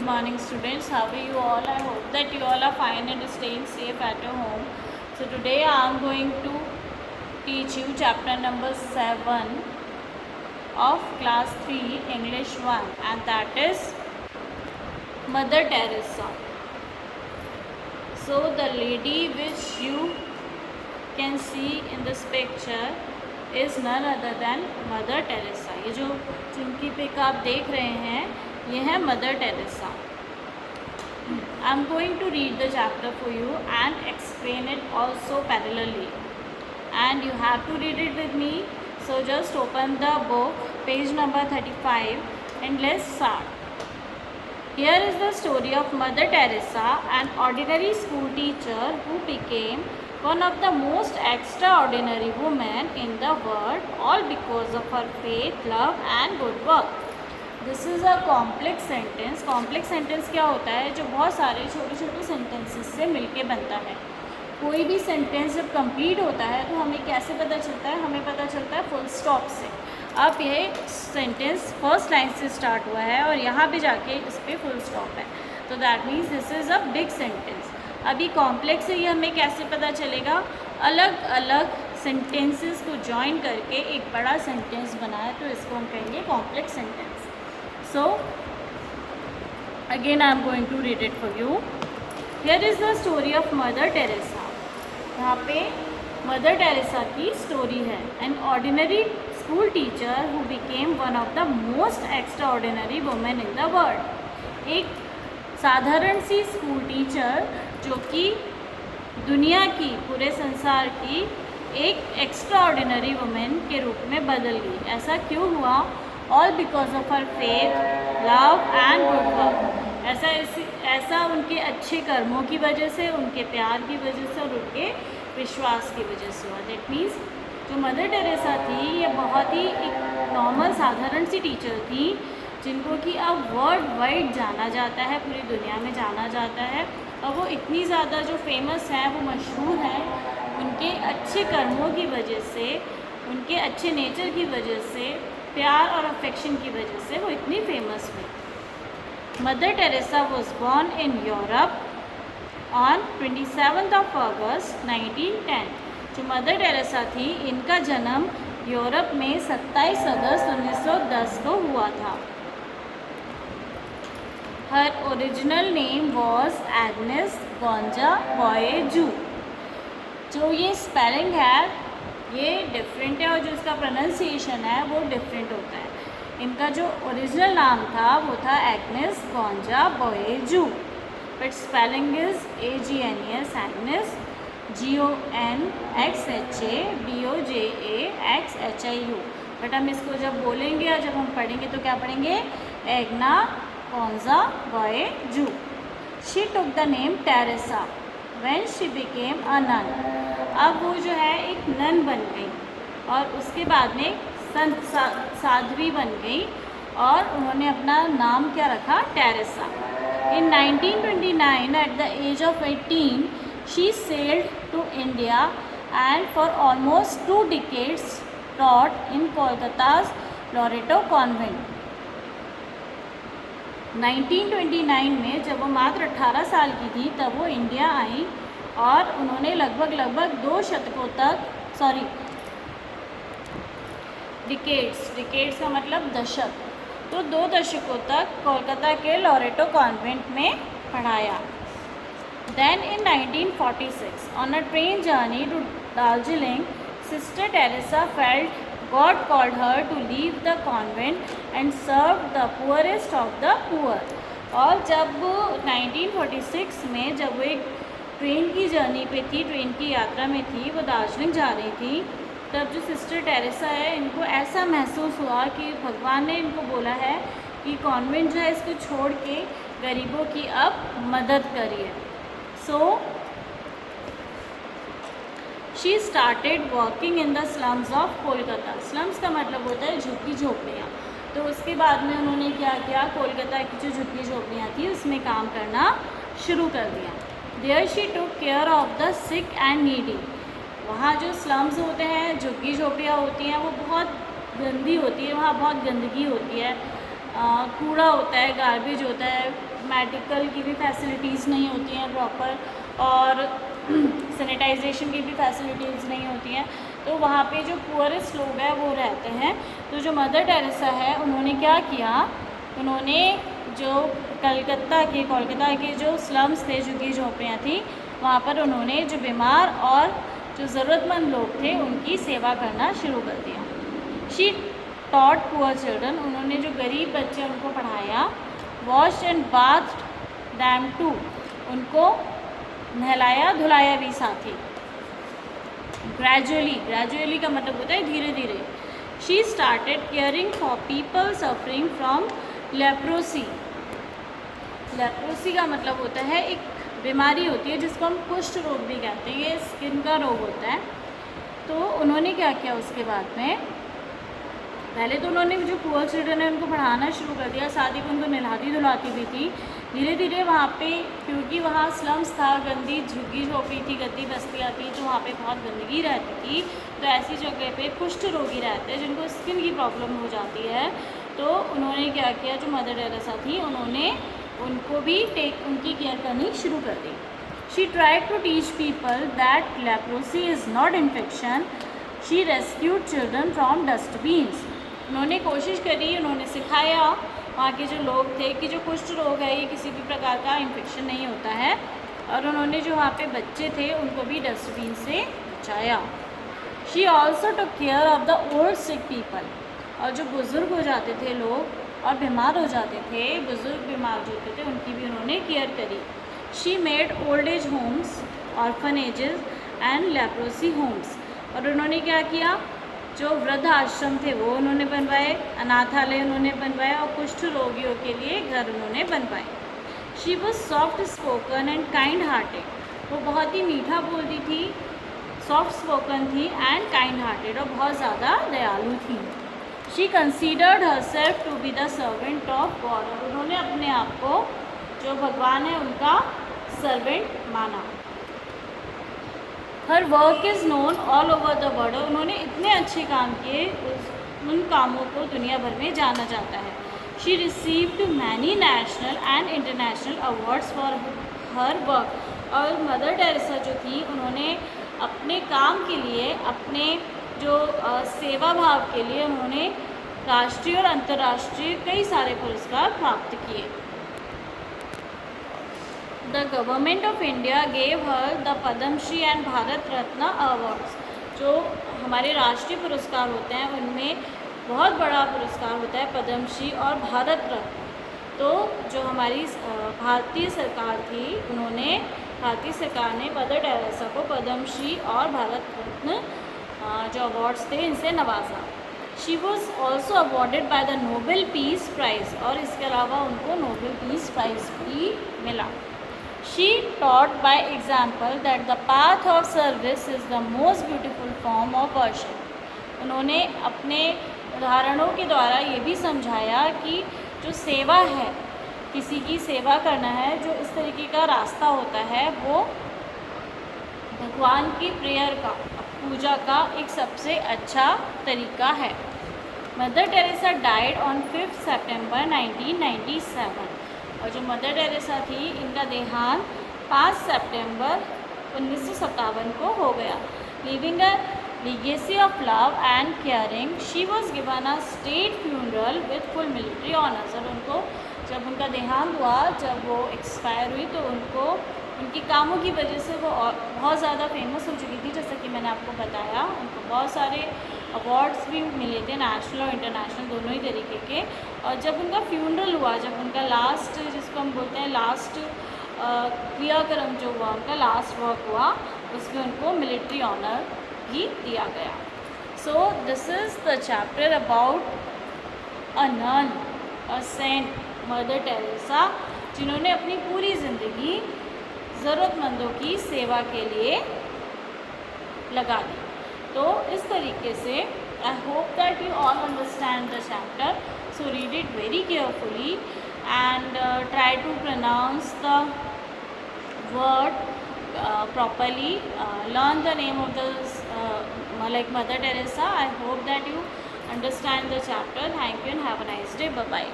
morning students, how are you all? I hope that you all are fine and staying safe at your home. So today I am going to teach you chapter number 7 of class 3 English 1, and that is Mother Teresa. So the lady which you can see in this picture is none other than Mother Teresa. ये जो जिनकी pick up देख रहे हैं ये है Mother Teresa. I am going to read the chapter for you and explain it also parallelly, and you have to read it with me. So just open the book, page number 35, and let's start. Here is the story of Mother Teresa, an ordinary school teacher who became one of the most extraordinary women in the world, all because of her faith, love and good work. This is a complex sentence. Complex sentence क्या होता है? जो बहुत सारे छोटे छोटे sentences से मिलके बनता है. कोई भी सेंटेंस जब कंप्लीट होता है तो हमें कैसे पता चलता है? हमें पता चलता है फुल स्टॉप से. अब यह सेंटेंस फर्स्ट लाइन से स्टार्ट हुआ है और यहाँ पे जाके इस पर फुल स्टॉप है, तो that means this is a big sentence. अभी कॉम्प्लेक्स है, ये हमें कैसे पता चलेगा? अलग अलग सेंटेंसेस को जॉइन करके एक बड़ा सेंटेंस बना है, तो इसको हम कहेंगे complex sentence. So again I am going to read it for you. Here is the story of mother Teresa. यहाँ पे मदर टेरेसा की स्टोरी है. An ordinary school teacher who became one of the most extraordinary women in the world. एक साधारण सी school teacher जो कि दुनिया की, पूरे संसार की एक एक्स्ट्राऑर्डिनरी वुमेन के रूप में बदल गई. ऐसा क्यों हुआ? All because of her faith, love and good work. ऐसा उनके अच्छे कर्मों की वजह से, उनके प्यार की वजह से और उनके विश्वास की वजह से हुआ. दैट मीन्स जो मदर टेरेसा थी ये बहुत ही एक नॉर्मल साधारण सी टीचर थी जिनको कि अब वर्ल्ड वाइड जाना जाता है, पूरी दुनिया में जाना जाता है. और वो इतनी ज़्यादा जो फेमस हैं, वो मशहूर हैं उनके अच्छे कर्मों की वजह से, उनके अच्छे नेचर की वजह से, प्यार और अफेक्शन की वजह से वो इतनी फेमस हुई. Mother Teresa was born in Europe on 27 अगस्त 1910. जो मदर टेरेसा थी इनका जन्म यूरोप में 27 अगस्त 1910 को हुआ था. हर original name was Agnes Gonxha बॉयजू. जो ये स्पेलिंग है ये डिफरेंट है और जो इसका प्रोनाउंसिएशन है वो डिफरेंट होता है. इनका जो ओरिजिनल नाम था वो था Agnes Gonxha Bojaxhiu, but spelling is AGNES Agnes GONXHABOJAXHIU. बट हम इसको जब बोलेंगे और जब हम पढ़ेंगे तो क्या पढ़ेंगे? Agnes Gonxha Bojaxhiu. She took the name Teresa when she became a nun. अब वो जो है एक नन बन गई और उसके बाद में संत साध्वी बन गई और उन्होंने अपना नाम क्या रखा? Teresa. In 1929 at the age of 18 she sailed to India and for almost 2 decades taught in Kolkata's Loreto convent. 1929 में जब वो मात्र 18 साल की थी तब वो इंडिया आई और उन्होंने लगभग 2 शतकों तक, डिकेड्स का मतलब दशक, तो 2 दशकों तक कोलकाता के लोरेटो कॉन्वेंट में पढ़ाया. Then in 1946 on a train journey to Darjeeling sister Teresa felt God called her to leave the convent and serve the poorest of the poor. और जब 1946 में जब वो एक ट्रेन की जर्नी पे थी, ट्रेन की यात्रा में थी, वो दार्जिलिंग जा रही थी, तब जो सिस्टर टेरेसा है इनको ऐसा महसूस हुआ कि भगवान ने इनको बोला है कि कॉन्वेंट जो है इसको छोड़ के गरीबों की अब मदद करिए. So she started working in the slums of Kolkata. Slums का मतलब होता है झुग्गी झोपड़ियाँ. तो उसके बाद में उन्होंने क्या किया? कोलकाता की जो झुग्गी झोपड़ियाँ थी उसमें काम करना शुरू कर दिया. There she took care of the sick and needy. वहाँ जो स्लम्स होते हैं, झुग्गी झोपड़ियाँ होती हैं, वो बहुत गंदी होती है, वहाँ बहुत गंदगी होती है, कूड़ा होता है, गार्बेज होता है, मेडिकल की भी फैसिलिटीज़ नहीं होती हैं प्रॉपर, और सैनिटाइजेशन की भी फैसिलिटीज़ नहीं होती हैं, तो वहाँ पे जो पुअरेस्ट लोग हैं वो रहते हैं। तो जो मदर टेरेसा है उन्होंने क्या किया, उन्होंने जो कोलकाता के जो स्लम्स थे, झुग्गी झोंपड़ियाँ थी, वहाँ पर उन्होंने जो बीमार और जो ज़रूरतमंद लोग थे उनकी सेवा करना शुरू कर दिया। शी टॉट पुअर चिल्ड्रन, उन्होंने जो गरीब बच्चे उनको पढ़ाया। Wash and bath them too, उनको नहलाया धुलाया भी साथ ही। ग्रेजुअली का मतलब होता है धीरे धीरे। She started caring for people suffering from leprosy. Leprosy का मतलब होता है एक बीमारी होती है जिसको हम कुष्ठ रोग भी कहते हैं, ये स्किन का रोग होता है। तो उन्होंने क्या किया उसके बाद में, पहले तो उन्होंने जो पुअर चिल्ड्रन है उनको पढ़ाना शुरू कर दिया, साथ ही उनको नहलाती धुलाती भी थी। धीरे धीरे वहाँ पे, क्योंकि वहाँ स्लम्स था, गंदी झुग्गी झोपड़ी थी, गंदी बस्तियाँ थी, तो वहाँ पे बहुत गंदगी रहती थी। तो ऐसी जगह पे कुष्ठ रोगी रहते हैं जिनको स्किन की प्रॉब्लम हो जाती है। तो उन्होंने क्या किया, जो मदर टेरेसा थी उन्होंने उनको भी उनकी केयर करनी शुरू कर दी। She tried to teach people that leprosy is not infection. She rescued children from dustbins. उन्होंने कोशिश करी, उन्होंने सिखाया वहाँ के जो लोग थे कि जो कुष्ठ रोग है ये किसी भी प्रकार का इन्फेक्शन नहीं होता है, और उन्होंने जो वहाँ पे बच्चे थे उनको भी डस्टबिन से बचाया। She also took care of the old sick people, और जो बुज़ुर्ग हो जाते थे लोग और बीमार हो जाते थे, बुज़ुर्ग बीमार जो होते थे उनकी भी उन्होंने केयर करी। She made old age homes, orphanages and leprosy homes, और उन्होंने क्या किया, जो वृद्ध आश्रम थे वो उन्होंने बनवाए, अनाथालय उन्होंने बनवाए, और कुष्ठ रोगियों के लिए घर उन्होंने बनवाए। She was soft spoken and kind hearted, वो बहुत ही मीठा बोलती थी, सॉफ्ट स्पोकन थी एंड काइंड हार्टेड, और बहुत ज़्यादा दयालु थी। She considered herself to be the servant of God, और उन्होंने अपने आप को जो भगवान है उनका सर्वेंट माना। Her work is known all over the world, उन्होंने इतने अच्छे काम किए, उन कामों को दुनिया भर में जाना जाता है। She received many national and international awards for her work, और मदर टेरेसा जो थी उन्होंने अपने काम के लिए, अपने जो सेवा भाव के लिए उन्होंने राष्ट्रीय और अंतर्राष्ट्रीय कई सारे पुरस्कार प्राप्त किए। The government of India gave her the Padma Shri and Bharat Ratna awards, जो हमारे राष्ट्रीय पुरस्कार होते हैं उनमें बहुत बड़ा पुरस्कार होता है पद्मश्री और भारत रत्न। तो जो हमारी भारतीय सरकार थी, भारतीय सरकार ने मदर टेरेसा को पद्मश्री और भारत रत्न जो अवार्ड्स थे इनसे नवाजा। She was also awarded by the Nobel peace prize, और इसके अलावा उनको नोबेल पीस प्राइज़ भी मिला। She taught by example that the path of service is the most beautiful form of worship. उन्होंने अपने उदाहरणों के द्वारा ये भी समझाया कि जो सेवा है, किसी की सेवा करना है, जो इस तरीके का रास्ता होता है वो भगवान की प्रेयर का, पूजा का एक सबसे अच्छा तरीका है। मदर टेरेसा डाइड ऑन 5 सितंबर 1997, और जो मदर टेरेसा थी इनका देहांत 5 सितंबर 1957 को हो गया। Living a legacy of love and caring, she was given a state funeral with full military honors, और उनको जब उनका देहांत हुआ, जब वो एक्सपायर हुई, तो उनको उनके कामों की वजह से वो बहुत ज़्यादा फेमस हो चुकी थी, जैसा कि मैंने आपको बताया। उनको बहुत सारे अवार्ड्स भी मिले थे, नेशनल और इंटरनेशनल दोनों ही तरीके के। और जब उनका फ्यूनरल हुआ, जब उनका लास्ट, जिसको हम बोलते हैं लास्ट क्रियाक्रम जो हुआ, उनका लास्ट वर्क हुआ, उसमें उनको मिलिट्री ऑनर भी दिया गया। So this is the chapter about a nun, a saint, mother Teresa, जिन्होंने अपनी पूरी ज़िंदगी ज़रूरतमंदों की सेवा के लिए लगा दी। तो इस तरीके से I hope that you all understand the chapter, so read it very carefully and try to pronounce the word properly, learn the name of the like Mother Teresa. I hope that you understand the chapter. Thank you and have a nice day. Bye bye.